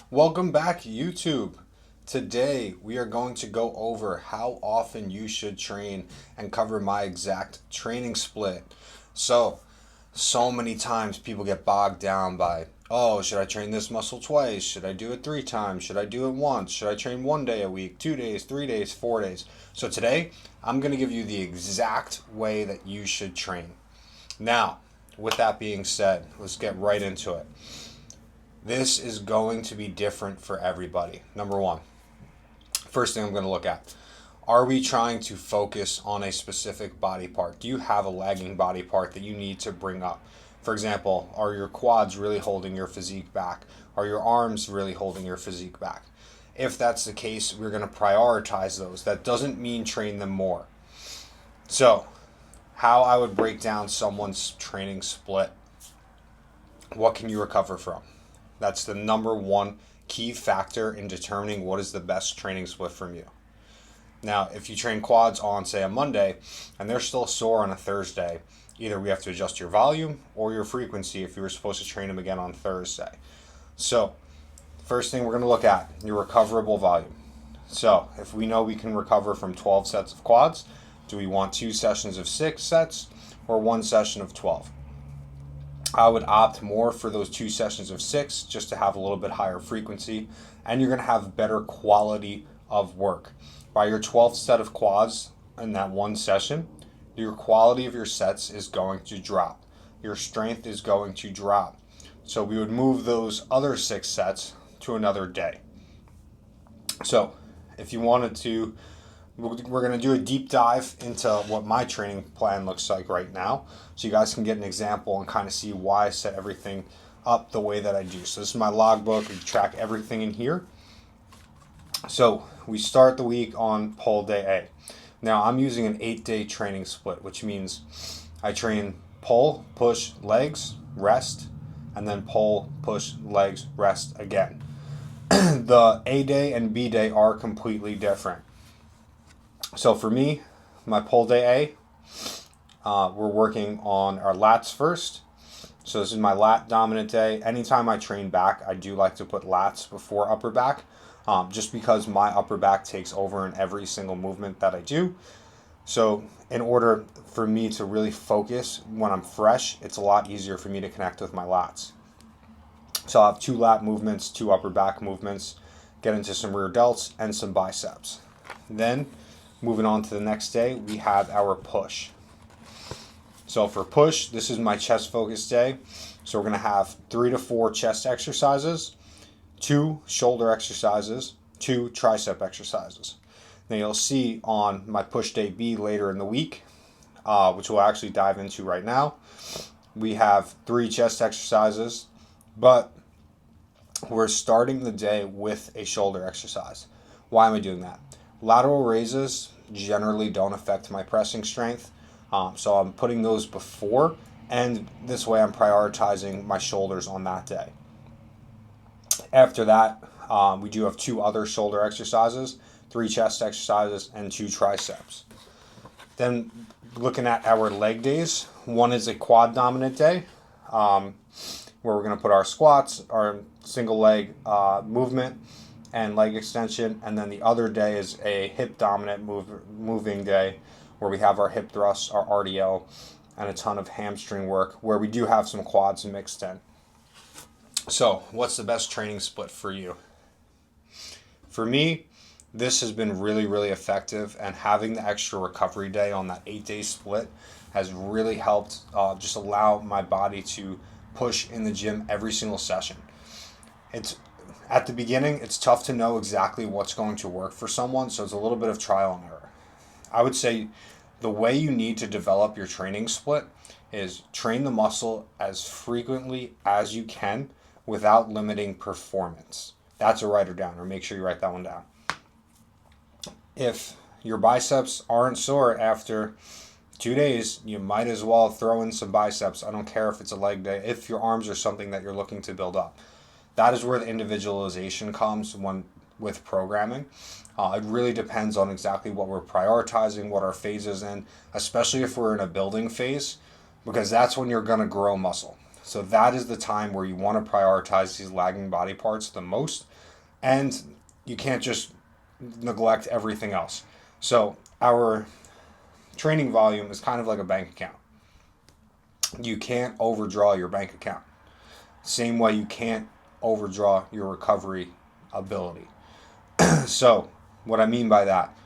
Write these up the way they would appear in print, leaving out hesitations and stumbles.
Welcome back, YouTube. Today we are going to go over how often you should train and cover my exact training split. So many times people get bogged down by, oh, should I train this muscle twice? Should I do it 3 times? Should I do it once? Should I train 1 day a week, 2 days, 3 days, 4 days? So today I'm going to give you the exact way that you should train. Now, with that being said, let's get right into it. This is going to be different for everybody. Number one, first thing I'm going to look at, are we trying to focus on a specific body part? Do you have a lagging body part that you need to bring up? For example, are your quads really holding your physique back? Are your arms really holding your physique back? If that's the case, we're going to prioritize those. That doesn't mean train them more. So, how I would break down someone's training split. What can you recover from? That's the number one key factor in determining what is the best training split from you. Now, if you train quads on, say, a Monday, and they're still sore on a Thursday, either we have to adjust your volume or your frequency if you were supposed to train them again on Thursday. So, first thing we're going to look at, your recoverable volume. So, if we know we can recover from 12 sets of quads, do we want 2 sessions of 6 sets or 1 session of 12? I would opt more for those 2 sessions of 6 just to have a little bit higher frequency, and you're going to have better quality of work. By your 12th set of quads in that 1 session, your quality of your sets is going to drop. Your strength is going to drop. So we would move those other 6 sets to another day. So if you wanted to, we're going to do a deep dive into what my training plan looks like right now, so you guys can get an example and kind of see why I set everything up the way that I do. So this is my logbook. We track everything in here. So we start the week on pull day A. Now I'm using an 8-day training split, which means I train pull, push, legs, rest, and then pull, push, legs, rest again. The A day and B day are completely different. So for me, my pull day A, we're working on our lats first. So this is my lat dominant day. Anytime I train back, I do like to put lats before upper back, just because my upper back takes over in every single movement that I do. So in order for me to really focus when I'm fresh, it's a lot easier for me to connect with my lats. So I'll have 2 lat movements, 2 upper back movements, get into some rear delts and some biceps. Then moving on to the next day, we have our push. So for push, this is my chest focused day. So we're going to have 3 to 4 chest exercises, 2 shoulder exercises, 2 tricep exercises. Then you'll see on my push day B later in the week, which we'll actually dive into right now, we have 3 chest exercises, but we're starting the day with a shoulder exercise. Why am I doing that? Lateral raises generally don't affect my pressing strength, so I'm putting those before, and this way I'm prioritizing my shoulders on that day. After that, we do have 2 other shoulder exercises, 3 chest exercises, and 2 triceps. Then looking at our leg days, one is a quad dominant day, where we're going to put our squats, our single leg movement, and leg extension, and then the other day is a hip dominant moving day where we have our hip thrusts, our RDL, and a ton of hamstring work where we do have some quads mixed in. So what's the best training split for you? For me, this has been really effective, and having the extra recovery day on that 8-day split has really helped just allow my body to push in the gym every single session. At the beginning, it's tough to know exactly what's going to work for someone, so it's a little bit of trial and error. I would say the way you need to develop your training split is train the muscle as frequently as you can without limiting performance. That's a write down, or make sure you write that one down. If your biceps aren't sore after 2 days, you might as well throw in some biceps. I don't care if it's a leg day, if your arms are something that you're looking to build up. That is where the individualization comes with programming. It really depends on exactly what we're prioritizing, what our phase is in, especially if we're in a building phase, because that's when you're going to grow muscle. So that is the time where you want to prioritize these lagging body parts the most, and you can't just neglect everything else. So our training volume is kind of like a bank account. You can't overdraw your bank account. Same way you can't overdraw your recovery ability. So what I mean by that,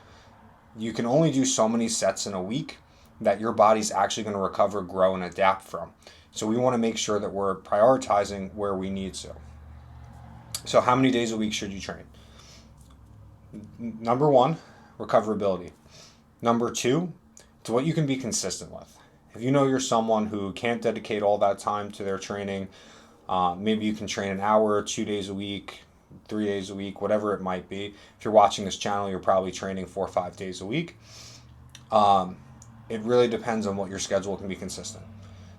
you can only do so many sets in a week that your body's actually going to recover, grow, and adapt from. So we want to make sure that we're prioritizing where we need to. So how many days a week should you train? Number one, recoverability. Number two, it's what you can be consistent with. If you know you're someone who can't dedicate all that time to their training, maybe you can train an hour, 2 days a week, 3 days a week, whatever it might be. If you're watching this channel, you're probably training 4 or 5 days a week. It really depends on what your schedule can be consistent.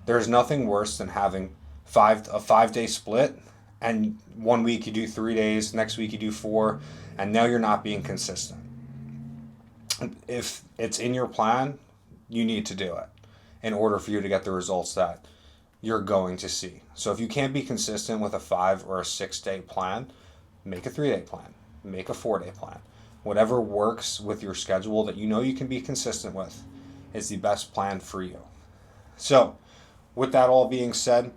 There's nothing worse than having a 5-day split, and 1 week you do 3 days, next week you do 4, and now you're not being consistent. If it's in your plan, you need to do it in order for you to get the results that you're going to see. So if you can't be consistent with a 5 or a 6-day plan, make a 3-day plan, make a 4-day plan. Whatever works with your schedule that you know you can be consistent with is the best plan for you. So with that all being said,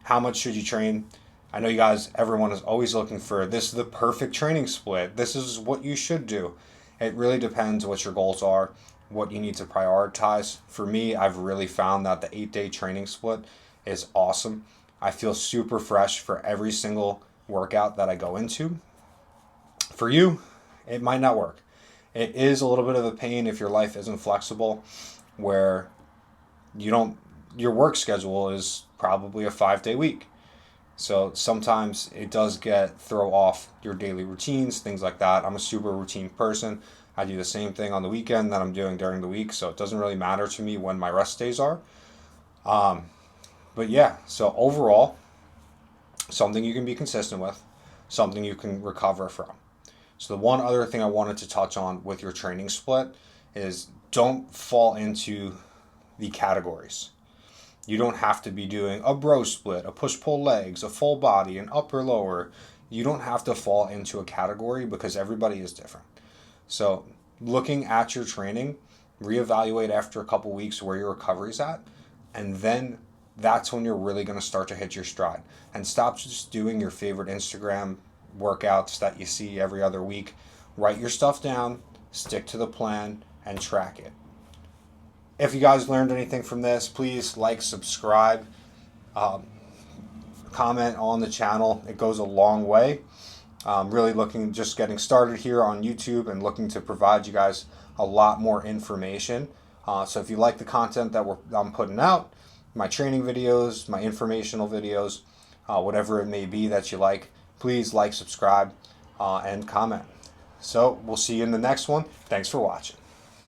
how much should you train? I know you guys, everyone is always looking for, this is the perfect training split. This is what you should do. It really depends what your goals are, what you need to prioritize. For me, I've really found that the 8-day training split is awesome. I feel super fresh for every single workout that I go into. For you, it might not work. It is a little bit of a pain if your life isn't flexible, where your work schedule is probably a 5-day week. So sometimes it does throw off your daily routines, things like that. I'm a super routine person. I do the same thing on the weekend that I'm doing during the week, so it doesn't really matter to me when my rest days are. But yeah, so overall, something you can be consistent with, something you can recover from. So the one other thing I wanted to touch on with your training split is don't fall into the categories. You don't have to be doing a bro split, a push-pull legs, a full body, an upper lower. You don't have to fall into a category because everybody is different. So looking at your training, reevaluate after a couple weeks where your recovery's at, and then that's when you're really going to start to hit your stride. And stop just doing your favorite Instagram workouts that you see every other week. Write your stuff down, stick to the plan, and track it. If you guys learned anything from this, please like, subscribe, comment on the channel. It goes a long way. Really just getting started here on YouTube and looking to provide you guys a lot more information. So if you like the content that I'm putting out, my training videos, my informational videos, whatever it may be that you like, please like, subscribe, and comment. So we'll see you in the next one. Thanks for watching.